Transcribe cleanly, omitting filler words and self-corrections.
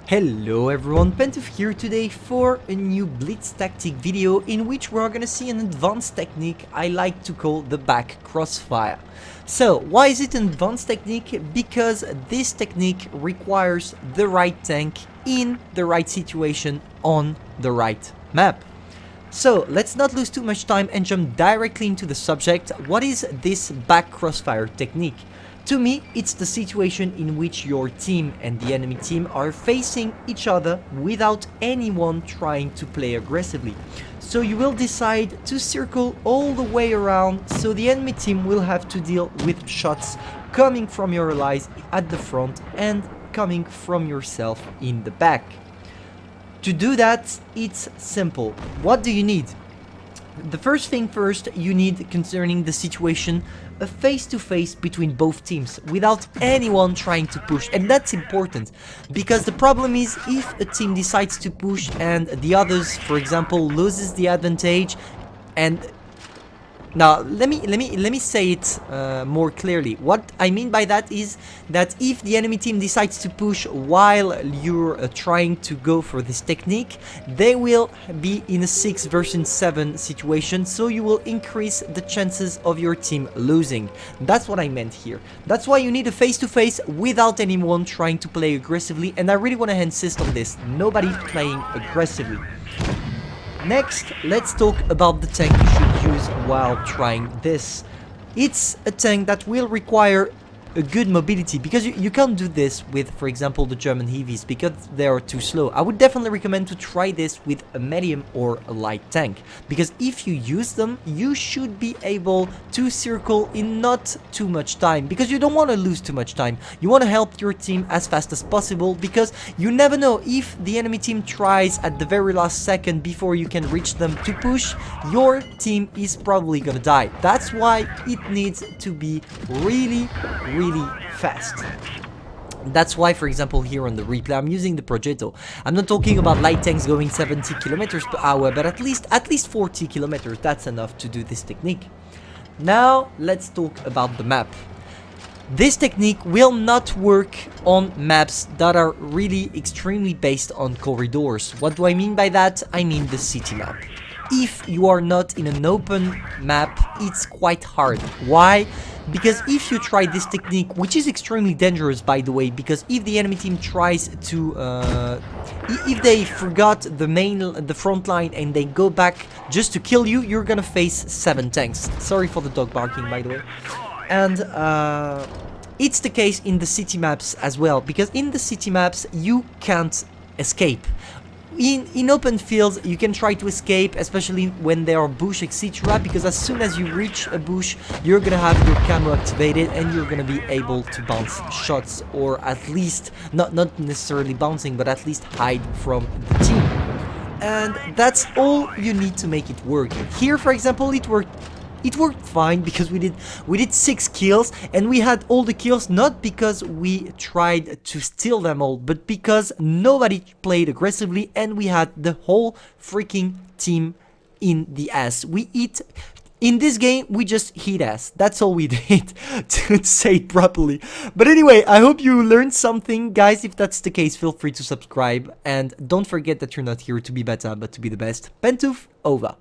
Hello everyone, Pantoufleee here today for a new Blitz tactic video in which we are gonna see an advanced technique I like to call the back crossfire. So, why is it an advanced technique? Because this technique requires the right tank in the right situation on the right map. So, let's not lose too much time and jump directly into the subject. What is this back crossfire technique? To me, it's the situation in which your team and the enemy team are facing each other without anyone trying to play aggressively. So you will decide to circle all the way around, so the enemy team will have to deal with shots coming from your allies at the front and coming from yourself in the back. To do that, it's simple. What do you need? The first thing first, you need, concerning the situation, a face-to-face between both teams without anyone trying to push. And that's important, because the problem is if a team decides to push and the others, for example, loses the advantage. And now let me say it more clearly. What I mean by that is that if the enemy team decides to push while you're trying to go for this technique, they will be in a 6 versus 7 situation, so you will increase the chances of your team losing. That's what I meant here. That's why you need a face-to-face without anyone trying to play aggressively, and I really want to insist on this: nobody playing aggressively. Next, let's talk about the tank you should use while trying this. It's a tank that will require a good mobility, because you can't do this with, for example, the German heavies, because they are too slow. I would definitely recommend to try this with a medium or a light tank, because if you use them, you should be able to circle in not too much time, because you don't want to lose too much time. You want to help your team as fast as possible, because you never know if the enemy team tries at the very last second before you can reach them to push, your team is probably gonna die. That's why it needs to be really fast. That's why, for example, here on the replay, I'm using the Progetto. I'm not talking about light tanks going 70 kilometers per hour, but at least 40 kilometers. That's enough to do this technique. Now, let's talk about the map. This technique will not work on maps that are really extremely based on corridors. What do I mean by that? I mean the city map. If you are not in an open map, it's quite hard. Why? Because if you try this technique, which is extremely dangerous, by the way, because if the enemy team tries to, if they forgot the front line and they go back just to kill you, you're gonna face 7 tanks. Sorry for the dog barking, by the way. And it's the case in the city maps as well, because in the city maps you can't escape. In open fields, you can try to escape, especially when there are bush, etc. Because as soon as you reach a bush, you're gonna have your camo activated and you're gonna be able to bounce shots, or at least, not necessarily bouncing, but at least hide from the team. And that's all you need to make it work. Here, for example, it worked fine, because we did 6 kills, and we had all the kills not because we tried to steal them all, but because nobody played aggressively and we had the whole freaking team in the ass. In this game, we just hit ass. That's all we did, to say it properly. But anyway, I hope you learned something. Guys, if that's the case, feel free to subscribe. And don't forget that you're not here to be better, but to be the best. Pantouf, over.